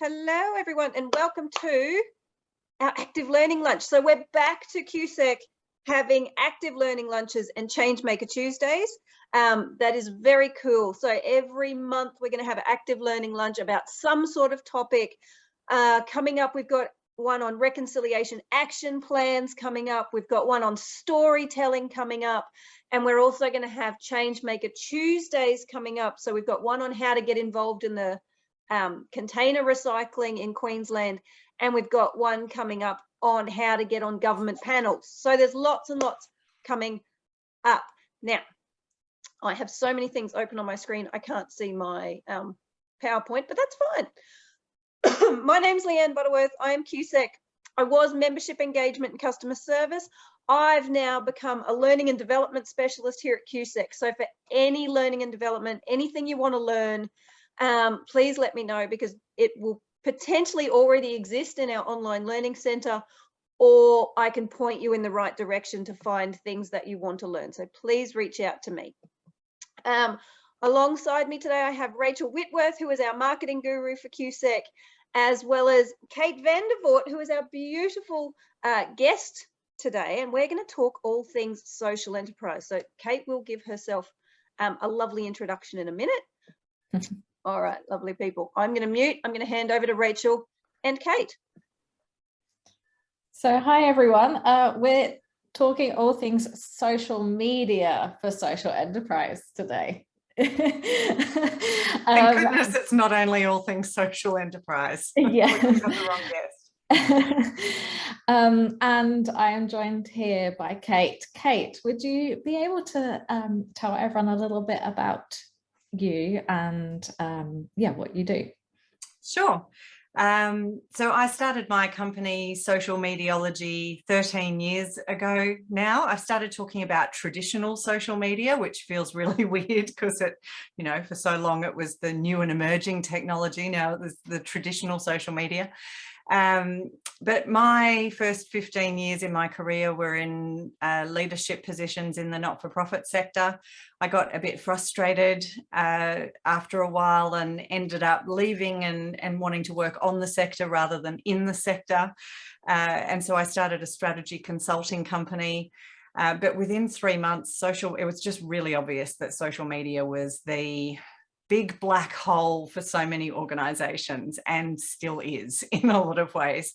Hello, everyone, and welcome to our active learning lunch. So we're back to QSEC having active learning lunches and Changemaker Tuesdays. That is very cool. So every month we're going to have an active learning lunch about some sort of topic. Coming up, we've got one on reconciliation action plans coming up. We've got one on storytelling coming up. And we're also going to have Changemaker Tuesdays coming up. So we've got one on how to get involved in the container recycling in Queensland, and we've got one coming up on how to get on government panels. So there's lots and lots coming up. Now, I have so many things open on my screen, I can't see my PowerPoint, but that's fine. My name's Leanne Butterworth. I am QSEC. I was membership engagement and customer service. I've now become a learning and development specialist here at QSEC. So for any learning and development, anything you want to learn, please let me know, because it will potentially already exist in our online learning centre, or I can point you in the right direction to find things that you want to learn. So please reach out to me. Alongside me today, I have Rachel Whitworth, who is our marketing guru for QSEC, as well as Kate Vandervoort, who is our beautiful guest today. And we're going to talk all things social enterprise. So Kate will give herself a lovely introduction in a minute. All right, lovely people. I'm going to mute. I'm going to hand over to Rachel and Kate. So hi, everyone. We're talking all things social media for social enterprise today. Thank goodness it's not only all things social enterprise. Yeah. We got the wrong guest. And I am joined here by Kate. Kate, would you be able to tell everyone a little bit about you and what you do? Sure. So I started my company Social Mediology 13 years ago now. I've started talking about traditional social media, which feels really weird because it, for so long it was the new and emerging technology. Now it was the traditional social media. But my first 15 years in my career were in leadership positions in the not-for-profit sector. I got a bit frustrated after a while and ended up leaving and wanting to work on the sector rather than in the sector. And so I started a strategy consulting company. But within 3 months, it was just really obvious that social media was the big black hole for so many organizations, and still is in a lot of ways.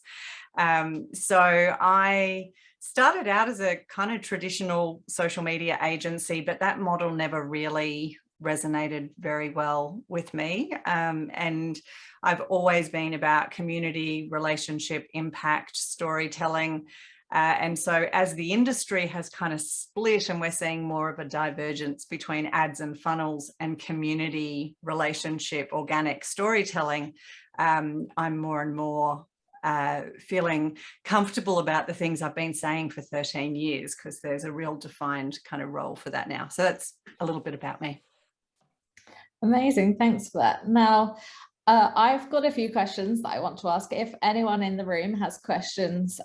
So I started out as a kind of traditional social media agency, but that model never really resonated very well with me. And I've always been about community, relationship, impact, storytelling. And so as the industry has kind of split and we're seeing more of a divergence between ads and funnels and community, relationship, organic storytelling, I'm more and more feeling comfortable about the things I've been saying for 13 years, because there's a real defined kind of role for that now. So that's a little bit about me. Amazing, thanks for that. Now, I've got a few questions that I want to ask. If anyone in the room has questions,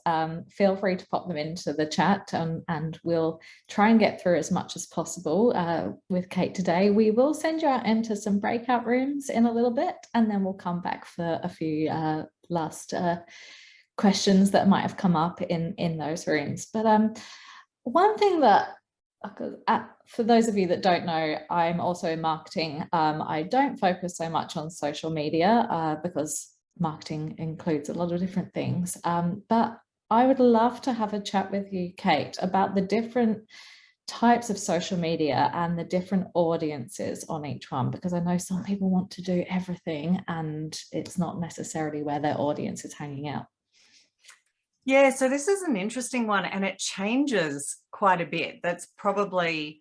feel free to pop them into the chat, and we'll try and get through as much as possible with Kate today. We will send you out into some breakout rooms in a little bit, and then we'll come back for a few last questions that might have come up in those rooms. But one thing that, for those of you that don't know, I'm also in marketing. I don't focus so much on social media because marketing includes a lot of different things. But I would love to have a chat with you, Kate, about the different types of social media and the different audiences on each one, because I know some people want to do everything and it's not necessarily where their audience is hanging out. Yeah, so this is an interesting one, and it changes quite a bit. That's probably,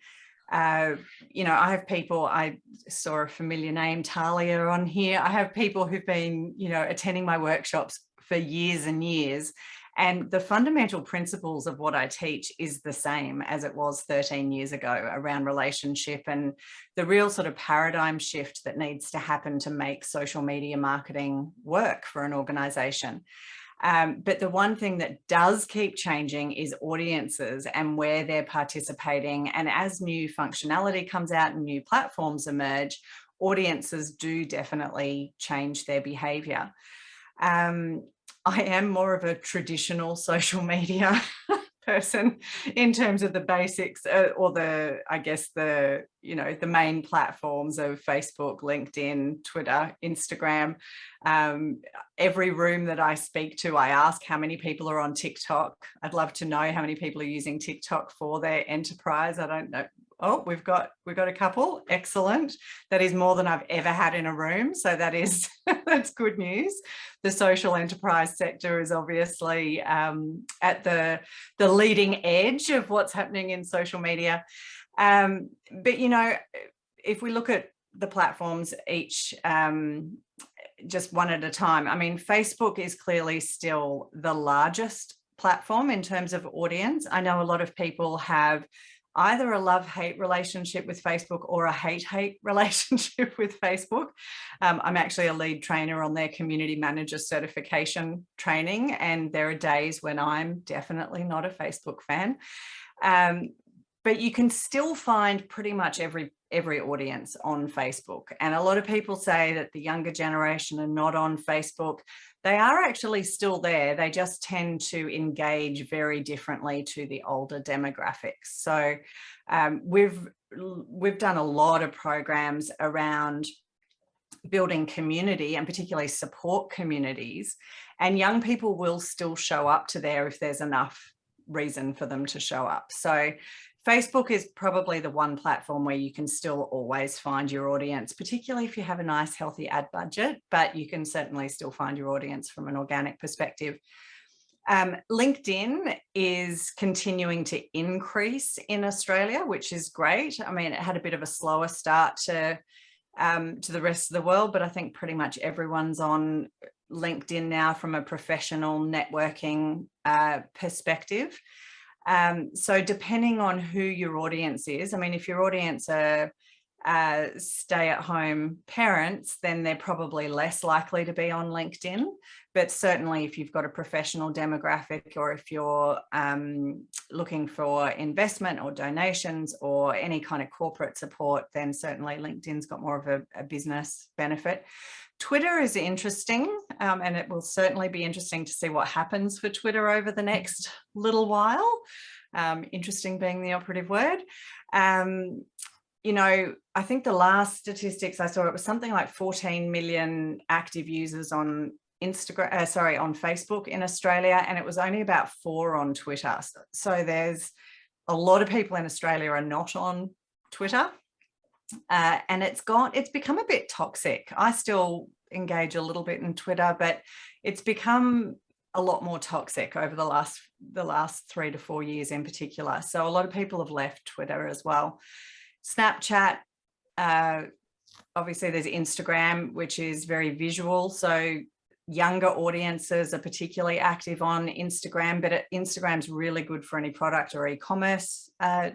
I have people, I saw a familiar name, Talia, on here. I have people who've been, attending my workshops for years and years. And the fundamental principles of what I teach is the same as it was 13 years ago around relationship, and the real sort of paradigm shift that needs to happen to make social media marketing work for an organization. But the one thing that does keep changing is audiences and where they're participating. And as new functionality comes out and new platforms emerge, audiences do definitely change their behavior. I am more of a traditional social media person in terms of the basics, or I guess the main platforms of Facebook, LinkedIn, Twitter, Instagram. Every room that I speak to, I ask how many people are on TikTok. I'd love to know how many people are using TikTok for their enterprise. I don't know. Oh, we've got a couple. Excellent. That is more than I've ever had in a room. So that is that's good news. The social enterprise sector is obviously at the leading edge of what's happening in social media. But if we look at the platforms each, just one at a time, I mean, Facebook is clearly still the largest platform in terms of audience. I know a lot of people have either a love-hate relationship with Facebook or a hate-hate relationship with Facebook. I'm actually a lead trainer on their community manager certification training, and there are days when I'm definitely not a Facebook fan. But you can still find pretty much every audience on Facebook. And a lot of people say that the younger generation are not on Facebook. They are actually still there. They just tend to engage very differently to the older demographics. So we've done a lot of programs around building community, and particularly support communities. And young people will still show up to there if there's enough reason for them to show up. So Facebook is probably the one platform where you can still always find your audience, particularly if you have a nice, healthy ad budget, but you can certainly still find your audience from an organic perspective. LinkedIn is continuing to increase in Australia, which is great. I mean, it had a bit of a slower start to the rest of the world, but I think pretty much everyone's on LinkedIn now from a professional networking perspective. So depending on who your audience is, I mean, if your audience are stay-at-home parents, then they're probably less likely to be on LinkedIn. But certainly if you've got a professional demographic, or if you're looking for investment or donations or any kind of corporate support, then certainly LinkedIn's got more of a business benefit. Twitter is interesting, and it will certainly be interesting to see what happens for Twitter over the next little while. Interesting being the operative word. I think the last statistics I saw, it was something like 14 million active users on on Facebook in Australia, and it was only about 4 on Twitter. So there's a lot of people in Australia are not on Twitter. And it's become a bit toxic. I still engage a little bit in Twitter, but it's become a lot more toxic over the last 3 to 4 years in particular. So a lot of people have left Twitter as well. Snapchat, obviously there's Instagram, which is very visual. So younger audiences are particularly active on Instagram, but Instagram's really good for any product or e-commerce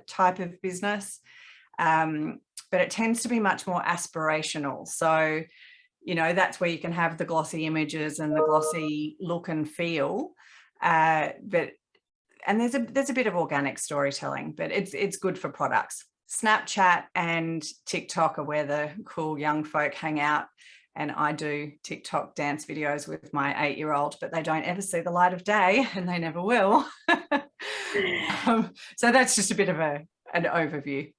type of business. But it tends to be much more aspirational. So, that's where you can have the glossy images and the glossy look and feel. And there's a bit of organic storytelling, but it's good for products. Snapchat and TikTok are where the cool young folk hang out. And I do TikTok dance videos with my 8-year-old, but they don't ever see the light of day, and they never will. So that's just a bit of an overview.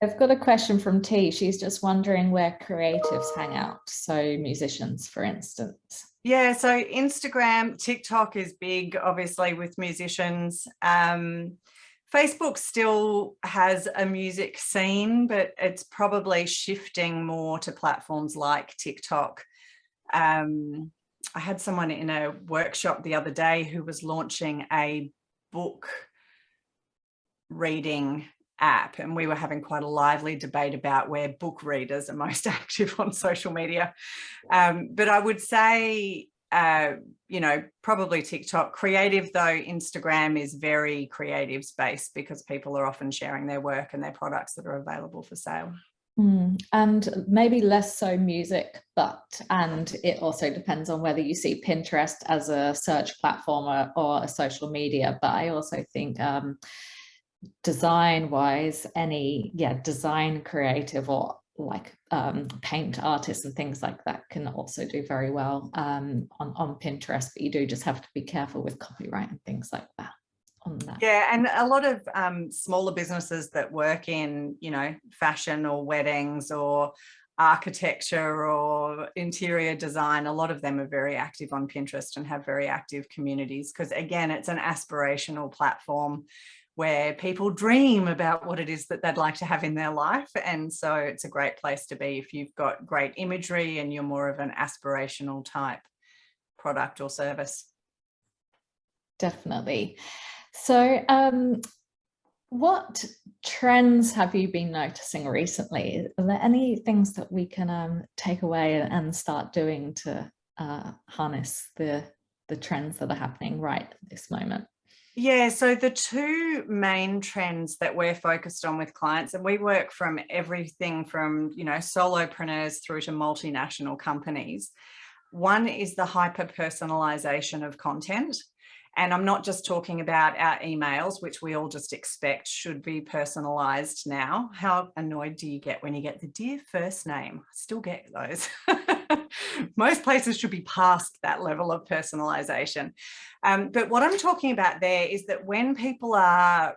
I've got a question from T. She's just wondering where creatives hang out. So musicians, for instance. Yeah, so Instagram, TikTok is big, obviously, with musicians. Facebook still has a music scene, but it's probably shifting more to platforms like TikTok. I had someone in a workshop the other day who was launching a book reading app, and we were having quite a lively debate about where book readers are most active on social media. But I would say, probably TikTok. Creative, though, Instagram is very creative space, because people are often sharing their work and their products that are available for sale. And maybe less so music, and it also depends on whether you see Pinterest as a search platform or a social media. But I also think design wise, any design creative or like paint artists and things like that can also do very well on Pinterest, but you do just have to be careful with copyright and things like that on that. Yeah, and a lot of smaller businesses that work in, fashion or weddings or architecture or interior design, a lot of them are very active on Pinterest and have very active communities, because again, it's an aspirational platform where people dream about what it is that they'd like to have in their life. And so it's a great place to be if you've got great imagery and you're more of an aspirational type product or service. Definitely. So what trends have you been noticing recently? Are there any things that we can take away and start doing to harness the trends that are happening right at this moment? Yeah, so the two main trends that we're focused on with clients, and we work from everything from, solopreneurs through to multinational companies. One is the hyper-personalization of content. And I'm not just talking about our emails, which we all just expect should be personalized now. How annoyed do you get when you get the dear first name? I still get those. Most places should be past that level of personalization. But what I'm talking about there is that when people are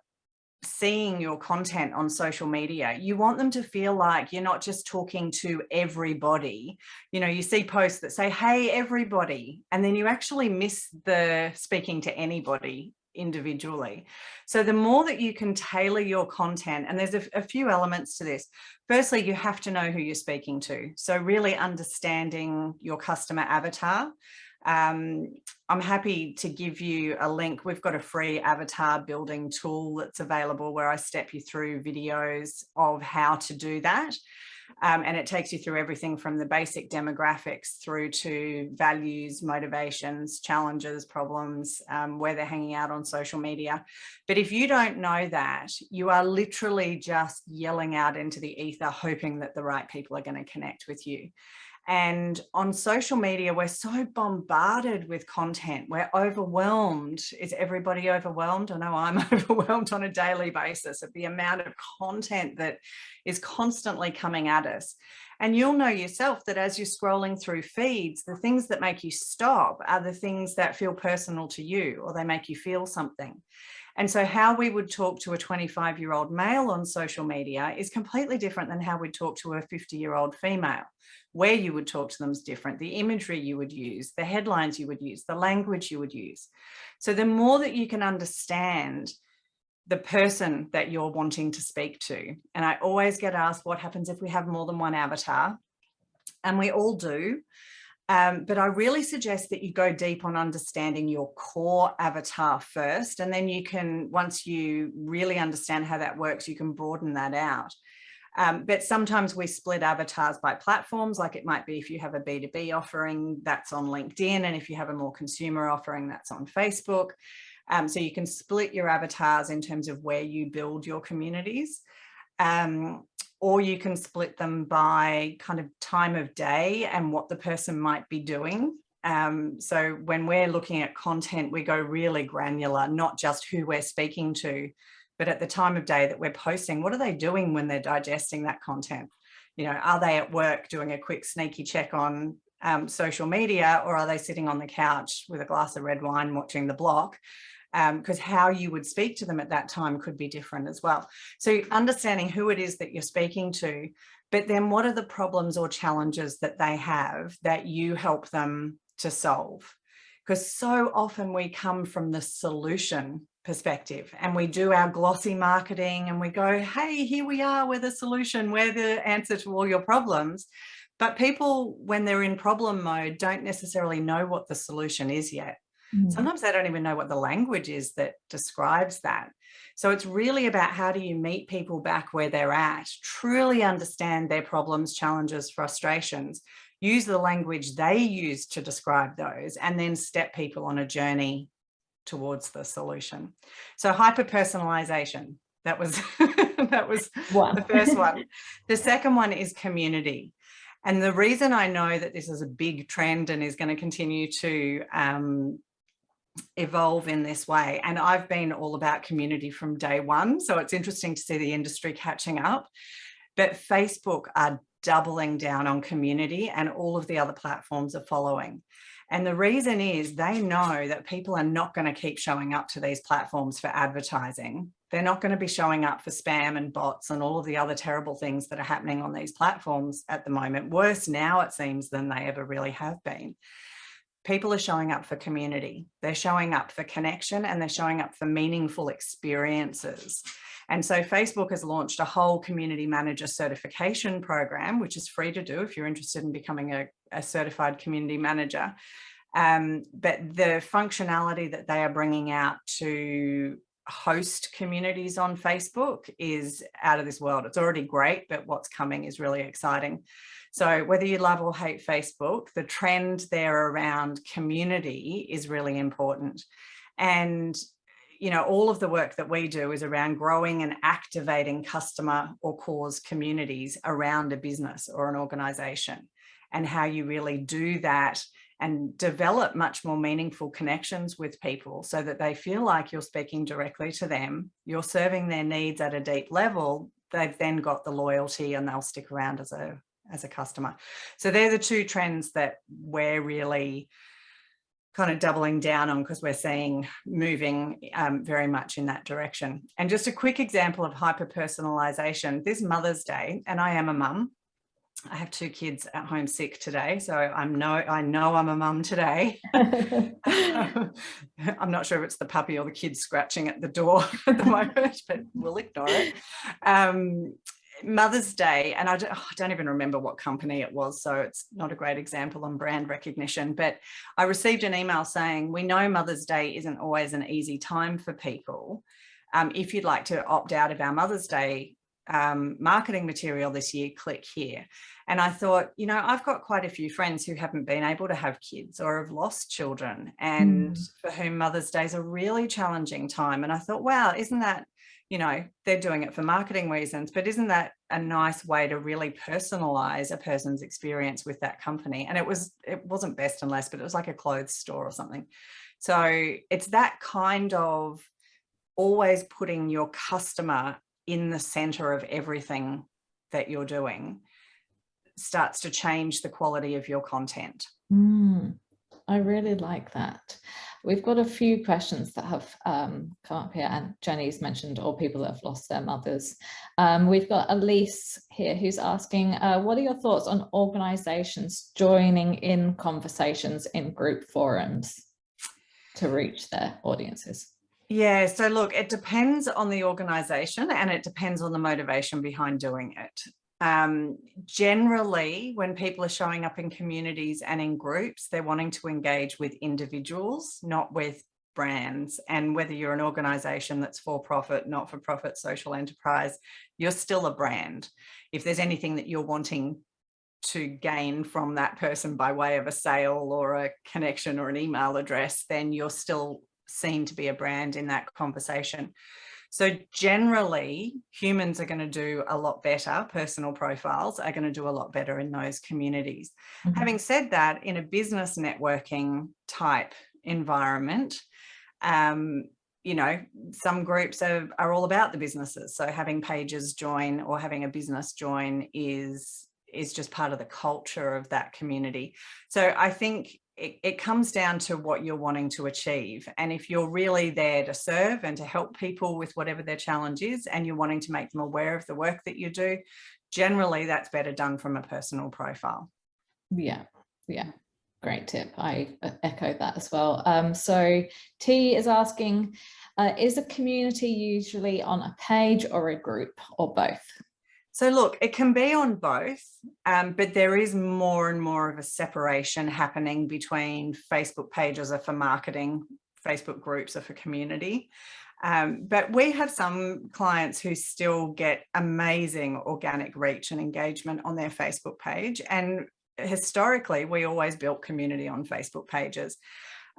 seeing your content on social media, you want them to feel like you're not just talking to everybody. You see posts that say, hey, everybody, and then you actually miss the speaking to anybody individually. So the more that you can tailor your content, and there's a few elements to this. Firstly, you have to know who you're speaking to. So really understanding your customer avatar. I'm happy to give you a link. We've got a free avatar building tool that's available where I step you through videos of how to do that. And it takes you through everything from the basic demographics through to values, motivations, challenges, problems, where they're hanging out on social media. But if you don't know that, you are literally just yelling out into the ether, hoping that the right people are going to connect with you. And on social media, we're so bombarded with content. We're overwhelmed. Is everybody overwhelmed? I know I'm overwhelmed on a daily basis of the amount of content that is constantly coming at us. And you'll know yourself that as you're scrolling through feeds, the things that make you stop are the things that feel personal to you, or they make you feel something. And so how we would talk to a 25-year-old male on social media is completely different than how we'd talk to a 50-year-old female. Where you would talk to them is different. The imagery you would use, the headlines you would use, the language you would use. So the more that you can understand the person that you're wanting to speak to, and I always get asked, what happens if we have more than one avatar? And we all do. But I really suggest that you go deep on understanding your core avatar first, and then you can, once you really understand how that works, you can broaden that out. But sometimes we split avatars by platforms, like it might be if you have a B2B offering, that's on LinkedIn, and if you have a more consumer offering, that's on Facebook. So you can split your avatars in terms of where you build your communities. Or you can split them by kind of time of day and what the person might be doing. So when we're looking at content, we go really granular, not just who we're speaking to, but at the time of day that we're posting, what are they doing when they're digesting that content? Are they at work doing a quick sneaky check on social media, or are they sitting on the couch with a glass of red wine watching The Block? Because how you would speak to them at that time could be different as well. So understanding who it is that you're speaking to, but then what are the problems or challenges that they have that you help them to solve? Because so often we come from the solution perspective and we do our glossy marketing and we go, hey, here we are, we're the solution, we're the answer to all your problems. But people, when they're in problem mode, don't necessarily know what the solution is yet. Sometimes they don't even know what the language is that describes that. So it's really about how do you meet people back where they're at, truly understand their problems, challenges, frustrations, use the language they use to describe those, and then step people on a journey towards the solution. So hyper-personalization, that was, that was the first one. The second one is community. And the reason I know that this is a big trend and is going to continue to evolve in this way, and I've been all about community from day one, so it's interesting to see the industry catching up, but Facebook are doubling down on community, and all of the other platforms are following. And the reason is they know that people are not going to keep showing up to these platforms for advertising. They're not going to be showing up for spam and bots and all of the other terrible things that are happening on these platforms at the moment. Worse now, it seems, than they ever really have been. People are showing up for community. They're showing up for connection, and they're showing up for meaningful experiences. And so Facebook has launched a whole community manager certification program, which is free to do if you're interested in becoming a certified community manager. But the functionality that they are bringing out to host communities on Facebook is out of this world. It's already great, but what's coming is really exciting. So whether you love or hate Facebook, the trend there around community is really important. And you know, all of the work that we do is around growing and activating customer or cause communities around a business or an organization, and how you really do that and develop much more meaningful connections with people so that they feel like you're speaking directly to them, you're serving their needs at a deep level. They've then got the loyalty and they'll stick around as a customer. So they're the two trends that we're really kind of doubling down on, because we're seeing moving very much in that direction. And just a quick example of hyper-personalization, this Mother's Day, and I am a mum. I have 2 kids at home sick today, so I know I'm a mum today. I'm not sure if it's the puppy or the kids scratching at the door at the moment, but we'll ignore it. Mother's Day, and I don't even remember what company it was, so it's not a great example on brand recognition, but I received an email saying, we know Mother's Day isn't always an easy time for people. If you'd like to opt out of our Mother's Day marketing material this year, click here. And I thought, you know, I've got quite a few friends who haven't been able to have kids or have lost children, and for whom Mother's Day is a really challenging time. And I thought, wow, isn't that, you know, they're doing it for marketing reasons, but isn't that a nice way to really personalize a person's experience with that company? And it wasn't Best and Less, but it was like a clothes store or something. So it's that kind of always putting your customer in the center of everything that you're doing starts to change the quality of your content. I really like that. We've got a few questions that have come up here, and Jenny's mentioned all people that have lost their mothers. We've got Elise here who's asking, what are your thoughts on organizations joining in conversations in group forums to reach their audiences? Yeah, so look, it depends on the organization and it depends on the motivation behind doing it. Generally, when people are showing up in communities and in groups, they're wanting to engage with individuals, not with brands. And whether you're an organization that's for-profit, not-for-profit, social enterprise, you're still a brand. If there's anything that you're wanting to gain from that person by way of a sale or a connection or an email address, then you're still seen to be a brand in that conversation. So generally, humans are going to do a lot better, personal profiles are going to do a lot better in those communities. Having said that, in a business networking type environment, you know, some groups are all about the businesses. So having pages join or having a business join is just part of the culture of that community. So I think it comes down to what you're wanting to achieve. And if you're really there to serve and to help people with whatever their challenge is, and you're wanting to make them aware of the work that you do, generally that's better done from a personal profile. Yeah. Great tip. I echo that as well. So T is asking, is a community usually on a page or a group or both? So look, it can be on both, but there is more and more of a separation happening between Facebook pages are for marketing, Facebook groups are for community. But we have some clients who still get amazing organic reach and engagement on their Facebook page. And historically, we always built community on Facebook pages.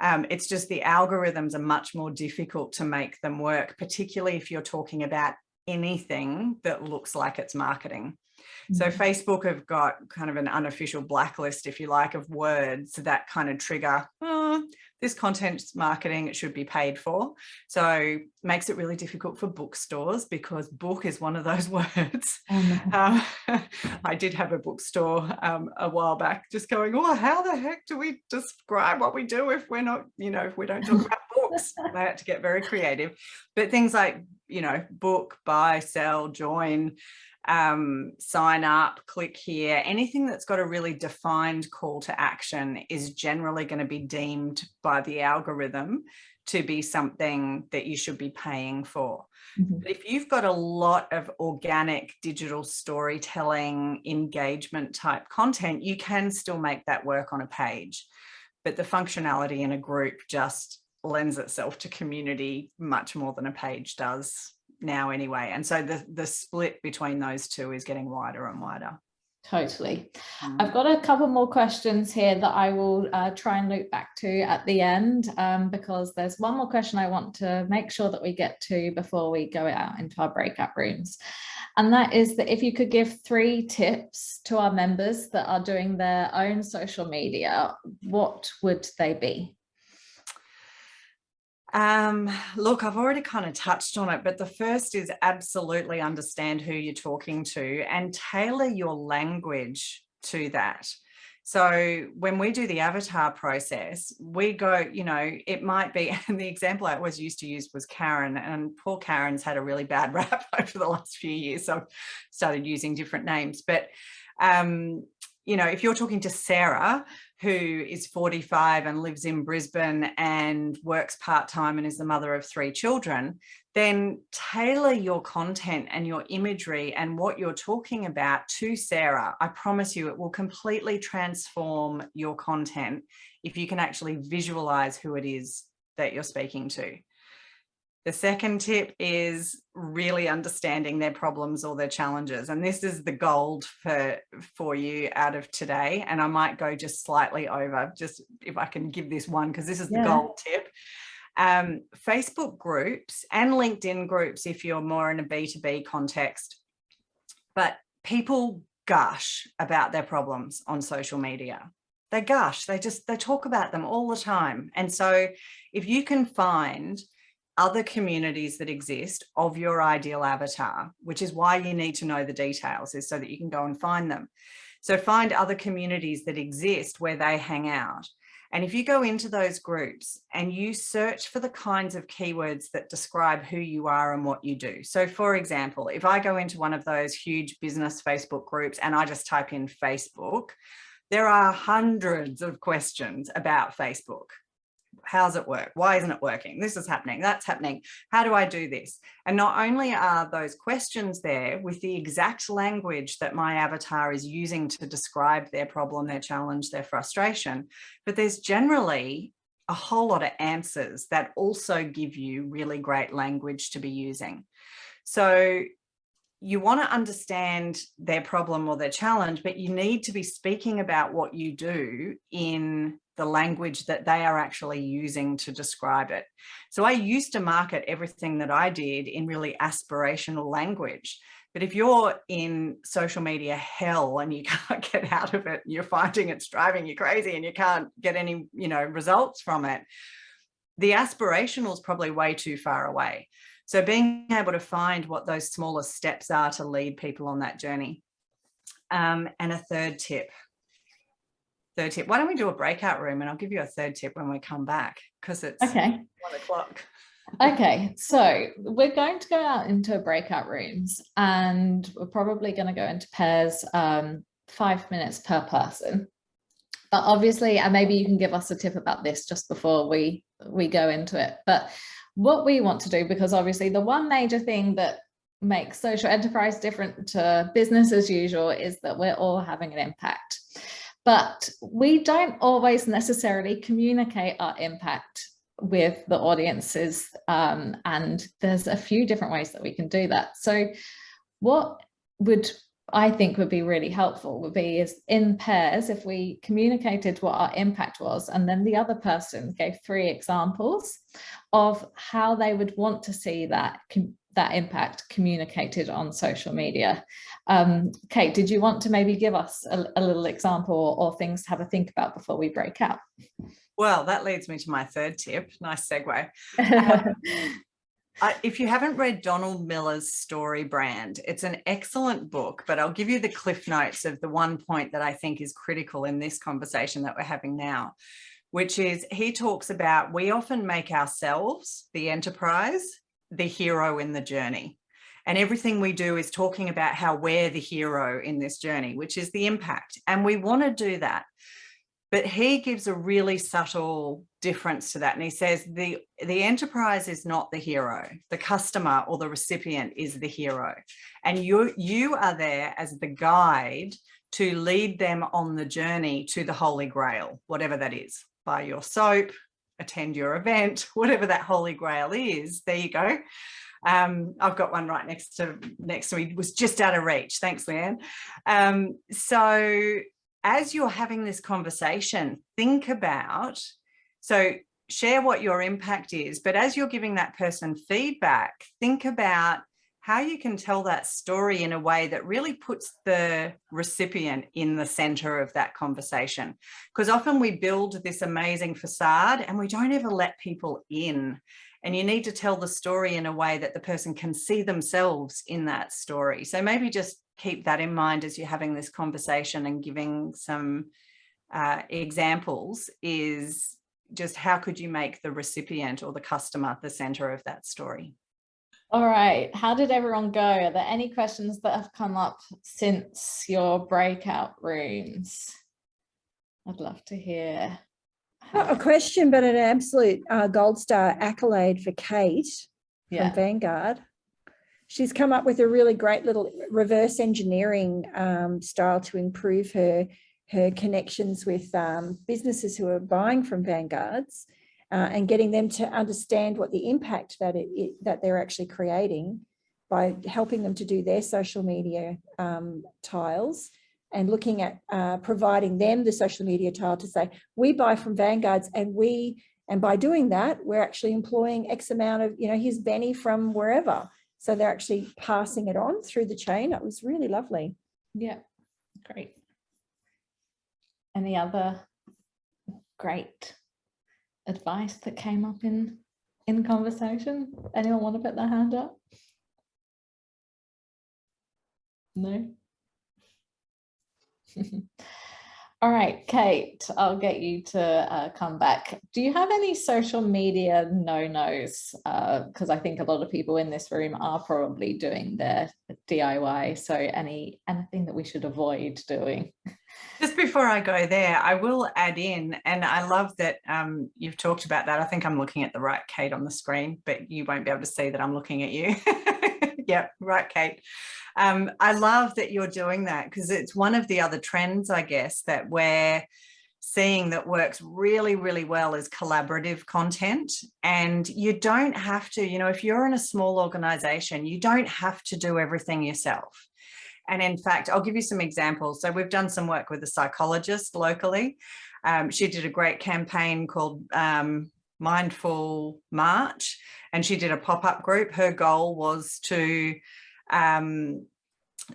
It's just the algorithms are much more difficult to make them work, particularly if you're talking about anything that looks like it's marketing. So Facebook have got kind of an unofficial blacklist, if you like, of words that kind of trigger, this content's marketing, it should be paid for. So makes it really difficult for bookstores, because book is one of those words. I did have a bookstore a while back just going, oh, how the heck do we describe what we do if we're not, if we don't talk about books? I had to get very creative. But things like, book, buy, sell, join, sign up, click here, anything that's got a really defined call to action is generally going to be deemed by the algorithm to be something that you should be paying for. But if you've got a lot of organic digital storytelling, engagement type content, you can still make that work on a page. But the functionality in a group just lends itself to community much more than a page does now anyway. And so the split between those two is getting wider and wider. Totally. I've got a couple more questions here that I will try and loop back to at the end, because there's one more question I want to make sure that we get to before we go out into our breakout rooms. And that is that if you could give 3 tips to our members that are doing their own social media, what would they be? Look, I've already kind of touched on it, but the first is absolutely understand who you're talking to and tailor your language to that. So when we do the avatar process, we go, it might be, and the example I always used to use was Karen, and poor Karen's had a really bad rap over the last few years. So I've started using different names, but if you're talking to Sarah, who is 45 and lives in Brisbane and works part-time and is the mother of 3 children, then tailor your content and your imagery and what you're talking about to Sarah. I promise you, it will completely transform your content if you can actually visualize who it is that you're speaking to. The second tip is really understanding their problems or their challenges. And this is the gold for you out of today. And I might go just slightly over, just if I can give this one, because this is the gold tip. Facebook groups and LinkedIn groups, if you're more in a B2B context, but people gush about their problems on social media. They gush, they talk about them all the time. And so if you can find other communities that exist of your ideal avatar, which is why you need to know the details, is so that you can go and find them. So find other communities that exist where they hang out. And if you go into those groups and you search for the kinds of keywords that describe who you are and what you do. So for example, if I go into one of those huge business Facebook groups and I just type in Facebook, there are hundreds of questions about Facebook. How's it work? Why isn't it working? This is happening. That's happening. How do I do this? And not only are those questions there with the exact language that my avatar is using to describe their problem, their challenge, their frustration, but there's generally a whole lot of answers that also give you really great language to be using. So you want to understand their problem or their challenge, but you need to be speaking about what you do in the language that they are actually using to describe it. So I used to market everything that I did in really aspirational language. But if you're in social media hell and you can't get out of it, you're finding it's driving you crazy and you can't get any, results from it, the aspirational is probably way too far away. So being able to find what those smaller steps are to lead people on that journey. And a third tip. Why don't we do a breakout room and I'll give you a third tip when we come back, because it's 1 o'clock. Okay, so we're going to go out into breakout rooms and we're probably going to go into pairs, 5 minutes per person. But obviously, and maybe you can give us a tip about this just before we go into it. But what we want to do, because obviously the one major thing that makes social enterprise different to business as usual is that we're all having an impact. But we don't always necessarily communicate our impact with the audiences, and there's a few different ways that we can do that. So what I think would be really helpful would be is in pairs, if we communicated what our impact was, and then the other person gave 3 examples of how they would want to see that that impact communicated on social media. Kate, did you want to maybe give us a little example or things to have a think about before we break out? Well, that leads me to my third tip. Nice segue. If you haven't read Donald Miller's Story Brand, it's an excellent book, but I'll give you the cliff notes of the one point that I think is critical in this conversation that we're having now, which is he talks about we often make ourselves, the enterprise, the hero in the journey. And everything we do is talking about how we're the hero in this journey, which is the impact. And we want to do that. But he gives a really subtle difference to that. And he says the enterprise is not the hero. The customer or the recipient is the hero. And you are there as the guide to lead them on the journey to the Holy Grail, whatever that is. Buy your soap, attend your event, whatever that Holy Grail is. There you go. I've got one right next to me. It was just out of reach. Thanks, Leanne. So as you're having this conversation, think about, so share what your impact is, but as you're giving that person feedback, think about how you can tell that story in a way that really puts the recipient in the center of that conversation. Because often we build this amazing facade and we don't ever let people in. And you need to tell the story in a way that the person can see themselves in that story. So maybe just keep that in mind as you're having this conversation and giving some examples, is just how could you make the recipient or the customer the center of that story? All right, how did everyone go? Are there any questions that have come up since your breakout rooms? I'd love to hear. Not a question, but an absolute gold star accolade for Kate from Vanguard. She's come up with a really great little reverse engineering style to improve her connections with businesses who are buying from Vanguards and getting them to understand what the impact that they're actually creating by helping them to do their social media tiles, and looking at providing them the social media tile to say, we buy from Vanguards, and by doing that, we're actually employing X amount of, here's Benny from wherever. So they're actually passing it on through the chain. It was really lovely. Yeah, great. Any other great advice that came up in conversation? Anyone want to put their hand up? No? All right, Kate, I'll get you to come back. Do you have any social media no-nos? Because I think a lot of people in this room are probably doing their DIY. So anything that we should avoid doing? Just before I go there, I will add in, and I love that you've talked about that. I think I'm looking at the right Kate on the screen, but you won't be able to see that I'm looking at you. Yeah, right, Kate. I love that you're doing that, because it's one of the other trends, I guess, that we're seeing that works really, really well is collaborative content. And you don't have to, if you're in a small organization, you don't have to do everything yourself. And in fact, I'll give you some examples. So we've done some work with a psychologist locally. She did a great campaign called Mindful March, and she did a pop-up group. Her goal was to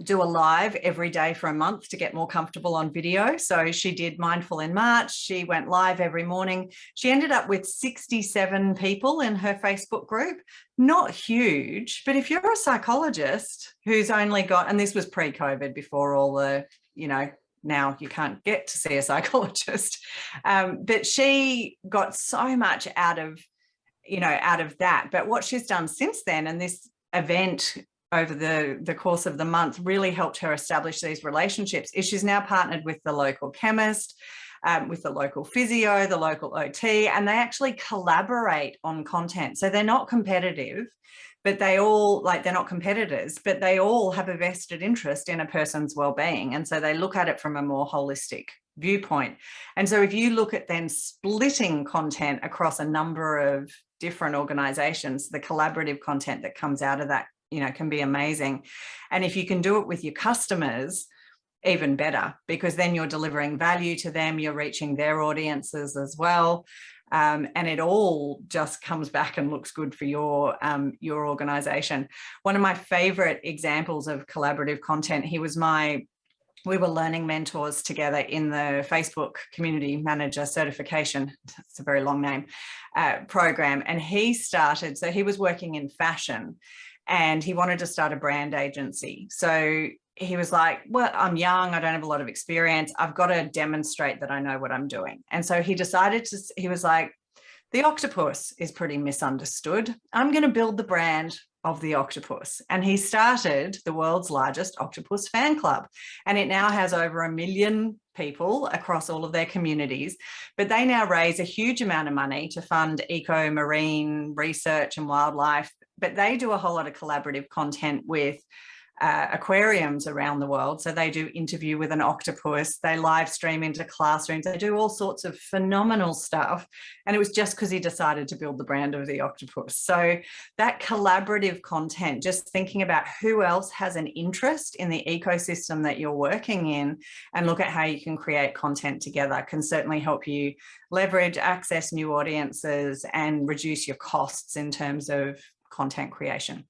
do a live every day for a month to get more comfortable on video. So she did Mindful in March. She went live every morning. She ended up with 67 people in her Facebook group. Not huge, but if you're a psychologist who's only got, and this was pre-COVID, before all the, now you can't get to see a psychologist, but she got so much out of that. But what she's done since then, and this event over the course of the month really helped her establish these relationships, is she's now partnered with the local chemist, with the local physio, the local OT, and they actually collaborate on content. So they're not competitive, but they're not competitors, but they all have a vested interest in a person's well-being. And so they look at it from a more holistic viewpoint. And so if you look at then splitting content across a number of different organizations, the collaborative content that comes out of that, can be amazing. And if you can do it with your customers, even better, because then you're delivering value to them, you're reaching their audiences as well. And it all just comes back and looks good for your organization. One of my favorite examples of collaborative content, we were learning mentors together in the Facebook Community Manager Certification, it's a very long name, program. And he was working in fashion and he wanted to start a brand agency. So he was like, well, I'm young, I don't have a lot of experience. I've got to demonstrate that I know what I'm doing. And so he was like, the octopus is pretty misunderstood. I'm going to build the brand of the octopus. And he started the world's largest octopus fan club. And it now has over 1 million people across all of their communities. But they now raise a huge amount of money to fund eco-marine research and wildlife. But they do a whole lot of collaborative content with aquariums around the world. So they do Interview with an Octopus, they live stream into classrooms, they do all sorts of phenomenal stuff. And it was just because he decided to build the brand of the octopus. So that collaborative content, just thinking about who else has an interest in the ecosystem that you're working in and look at how you can create content together, can certainly help you leverage, access new audiences and reduce your costs in terms of content creation.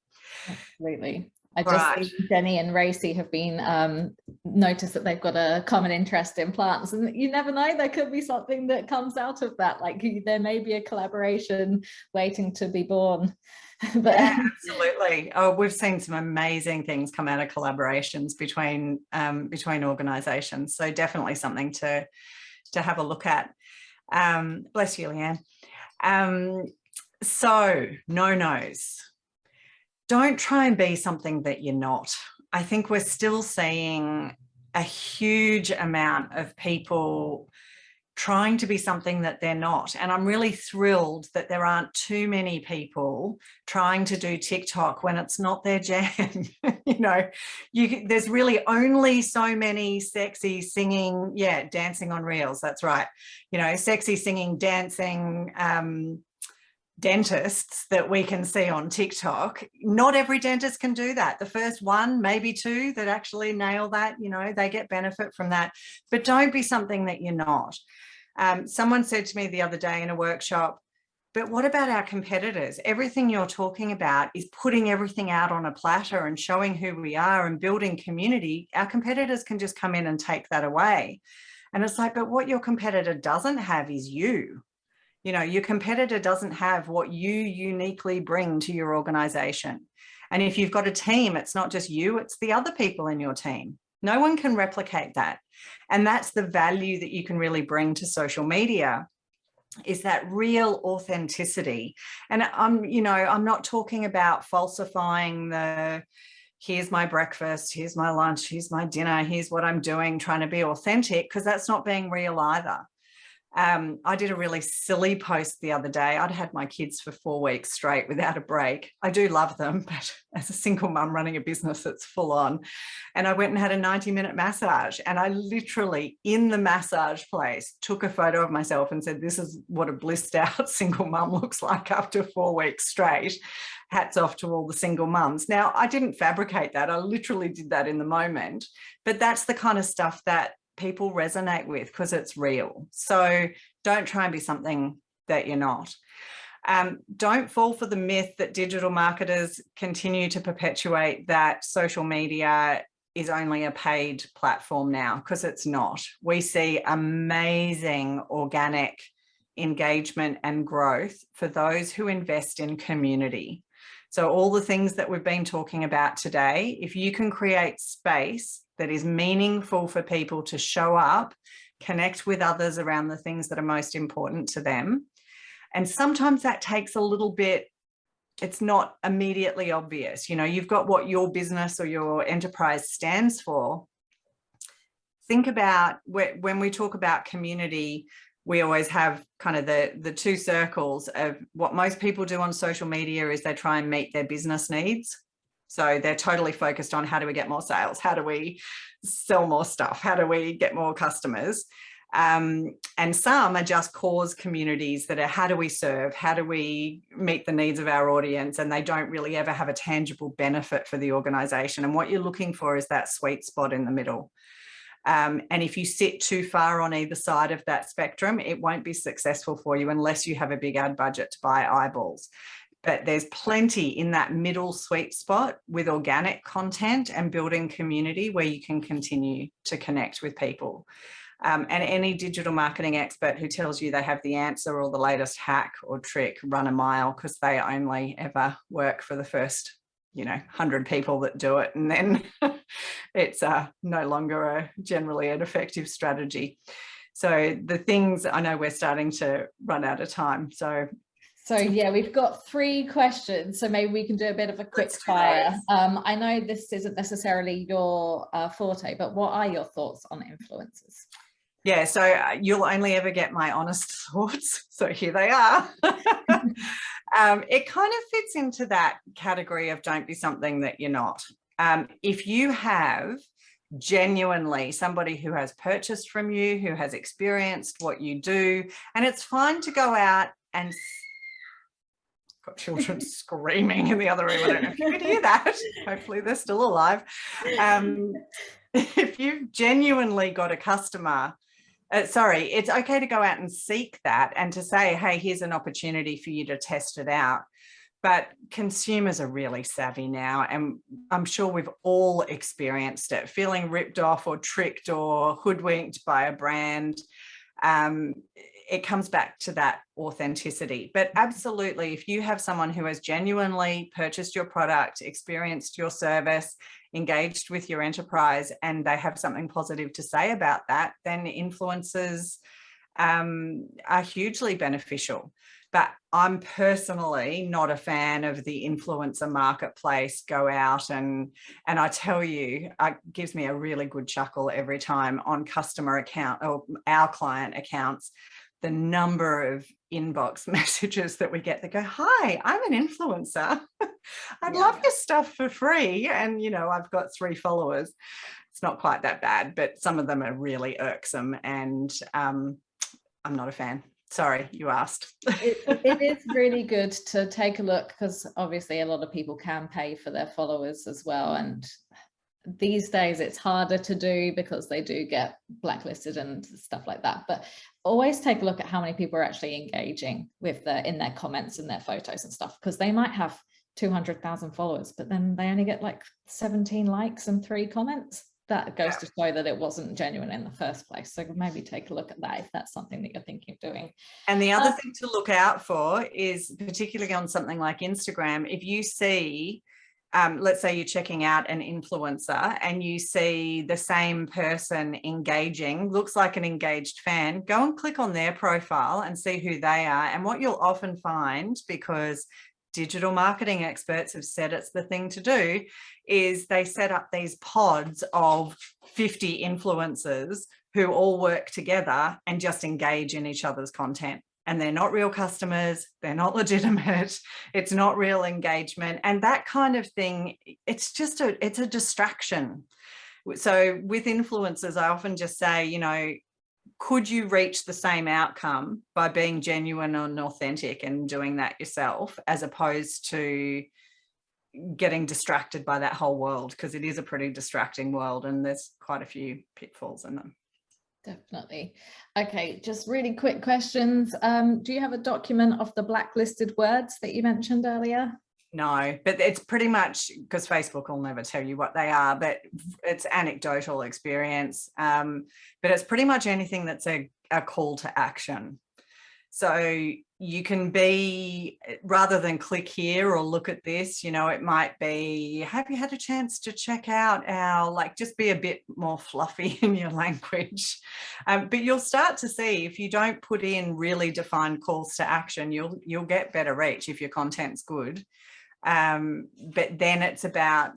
Absolutely. I just see Jenny and Racy have been noticed that they've got a common interest in plants, and you never know, there could be something that comes out of that, like there may be a collaboration waiting to be born. But yeah, absolutely. Oh, we've seen some amazing things come out of collaborations between organizations, so definitely something to have a look at. Bless you, Leanne. So no-nos. Don't try and be something that you're not. I think we're still seeing a huge amount of people trying to be something that they're not. And I'm really thrilled that there aren't too many people trying to do TikTok when it's not their jam. There's really only so many sexy singing, dancing on reels. That's right. Sexy singing, dancing, dentists that we can see on TikTok. Not every dentist can do that. The first one, maybe two that actually nail that, they get benefit from that. But don't be something that you're not. Someone said to me the other day in a workshop, but what about our competitors? Everything you're talking about is putting everything out on a platter and showing who we are and building community. Our competitors can just come in and take that away. And it's like, but what your competitor doesn't have is you. Your competitor doesn't have what you uniquely bring to your organization. And if you've got a team, it's not just you, it's the other people in your team. No one can replicate that. And that's the value that you can really bring to social media, is that real authenticity. And I'm not talking about falsifying here's my breakfast, here's my lunch, here's my dinner, here's what I'm doing, trying to be authentic, because that's not being real either. I did a really silly post the other day. I'd had my kids for 4 weeks straight without a break. I do love them, but as a single mum running a business, it's full on. And I went and had a 90-minute massage. And I literally, in the massage place, took a photo of myself and said, this is what a blissed out single mum looks like after 4 weeks straight. Hats off to all the single mums. Now, I didn't fabricate that. I literally did that in the moment. But that's the kind of stuff that people resonate with because it's real. So don't try and be something that you're not. Don't fall for the myth that digital marketers continue to perpetuate that social media is only a paid platform now, because it's not. We see amazing organic engagement and growth for those who invest in community. So all the things that we've been talking about today, if you can create space that is meaningful for people to show up, connect with others around the things that are most important to them. And sometimes that takes a little bit, it's not immediately obvious. You've got what your business or your enterprise stands for. Think about when we talk about community, we always have kind of the two circles of what most people do on social media is they try and meet their business needs. So they're totally focused on how do we get more sales? How do we sell more stuff? How do we get more customers? And some are just cause communities that are how do we serve? How do we meet the needs of our audience? And they don't really ever have a tangible benefit for the organization. And what you're looking for is that sweet spot in the middle. And if you sit too far on either side of that spectrum, it won't be successful for you unless you have a big ad budget to buy eyeballs. But there's plenty in that middle sweet spot with organic content and building community where you can continue to connect with people. And any digital marketing expert who tells you they have the answer or the latest hack or trick, run a mile, because they only ever work for the first 100 people that do it, and then it's no longer generally an effective strategy. So the things, I know we're starting to run out of time, so yeah, we've got 3 questions, so maybe we can do a bit of a quick fire. I know this isn't necessarily your forte, but what are your thoughts on influencers? Yeah, so you'll only ever get my honest thoughts, so here they are. It kind of fits into that category of don't be something that you're not. If you have genuinely somebody who has purchased from you, who has experienced what you do, and it's fine to go out and got children screaming in the other room. I don't know if you could hear that. Hopefully they're still alive. If you've genuinely got a customer, it's okay to go out and seek that and to say, hey, here's an opportunity for you to test it out. But consumers are really savvy now, and I'm sure we've all experienced it, feeling ripped off or tricked or hoodwinked by a brand. It comes back to that authenticity. But absolutely, if you have someone who has genuinely purchased your product, experienced your service, engaged with your enterprise, and they have something positive to say about that, then influencers are hugely beneficial. But I'm personally not a fan of the influencer marketplace. Go out and I tell you, it gives me a really good chuckle every time on customer account or our client accounts, the number of inbox messages that we get that go, hi, I'm an influencer. I'd love your stuff for free. And, I've got 3 followers. It's not quite that bad, but some of them are really irksome, and I'm not a fan. Sorry, you asked. It is really good to take a look, because obviously a lot of people can pay for their followers as well. And these days it's harder to do because they do get blacklisted and stuff like that. But always take a look at how many people are actually engaging with in their comments and their photos and stuff, because they might have 200,000 followers, but then they only get like 17 likes and 3 comments. That goes to show that it wasn't genuine in the first place. So maybe take a look at that if that's something that you're thinking of doing. And the other thing to look out for is, particularly on something like Instagram, if you see, let's say you're checking out an influencer and you see the same person engaging, looks like an engaged fan, go and click on their profile and see who they are. And what you'll often find, because digital marketing experts have said it's the thing to do, is they set up these pods of 50 influencers who all work together and just engage in each other's content. And they're not real customers, they're not legitimate, it's not real engagement. And that kind of thing, it's a distraction. So with influencers, I often just say, could you reach the same outcome by being genuine and authentic and doing that yourself, as opposed to getting distracted by that whole world? Because it is a pretty distracting world, and there's quite a few pitfalls in them. Definitely. Okay, just really quick questions. Do you have a document of the blacklisted words that you mentioned earlier? No, but it's pretty much, because Facebook will never tell you what they are, but it's anecdotal experience. But it's pretty much anything that's a call to action. So you can be, rather than click here or look at this, it might be, have you had a chance to check out our, just be a bit more fluffy in your language. But you'll start to see, if you don't put in really defined calls to action, you'll get better reach if your content's good. But then it's about,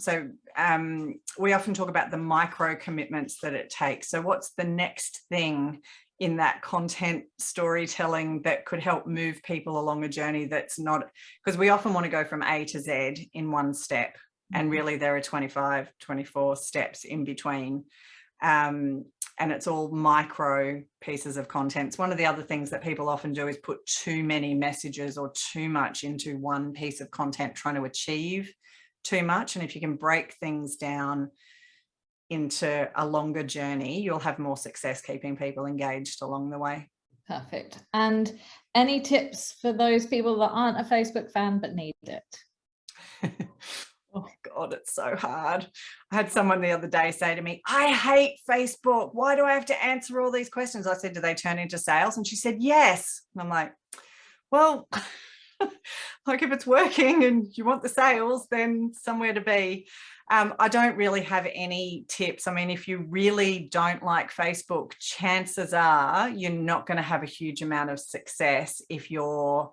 we often talk about the micro commitments that it takes. So what's the next thing in that content storytelling that could help move people along a journey that's not, because we often want to go from A to Z in one step, and really there are 25, 24 steps in between. And it's all micro pieces of content. One of the other things that people often do is put too many messages or too much into one piece of content, trying to achieve too much. And if you can break things down into a longer journey, you'll have more success keeping people engaged along the way. Perfect. And any tips for those people that aren't a Facebook fan but need it? Oh God, it's so hard. I had someone the other day say to me, I hate Facebook. Why do I have to answer all these questions? I said, do they turn into sales? And she said, yes. And I'm like, well, like if it's working and you want the sales, then somewhere to be. I don't really have any tips. I mean, if you really don't like Facebook, chances are you're not going to have a huge amount of success if you're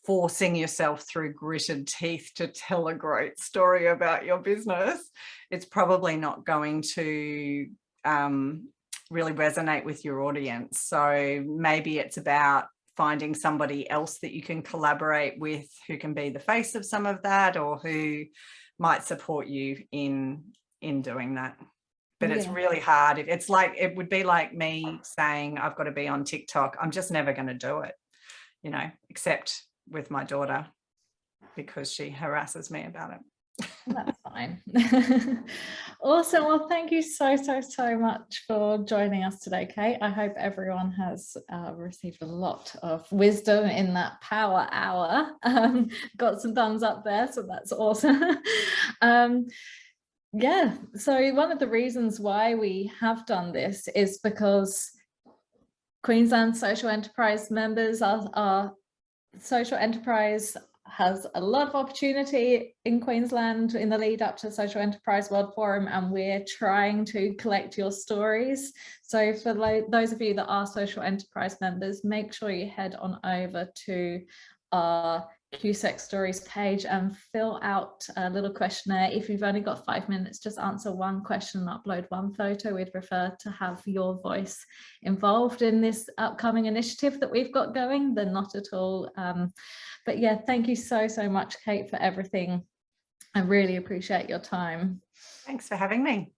forcing yourself through gritted teeth to tell a great story about your business. It's probably not going to really resonate with your audience. So maybe it's about finding somebody else that you can collaborate with who can be the face of some of that, or who might support you in doing that. But it's really hard. It's like, it would be like me saying I've got to be on TikTok. I'm just never going to do it, you know, except with my daughter, because she harasses me about it. That's fine. Awesome. Well, thank you so much for joining us today, Kate. I hope everyone has received a lot of wisdom in that power hour. Got some thumbs up there, so that's awesome. Yeah, so one of the reasons why we have done this is because Queensland social enterprise members are social enterprise has a lot of opportunity in Queensland in the lead up to Social Enterprise World Forum, and we're trying to collect your stories. So for those of you that are social enterprise members, make sure you head on over to our QSEC stories page and fill out a little questionnaire. If you've only got 5 minutes, just answer one question and upload one photo. We'd prefer to have your voice involved in this upcoming initiative that we've got going than not at all. But yeah, thank you so much, Kate, for everything. I really appreciate your time. Thanks for having me.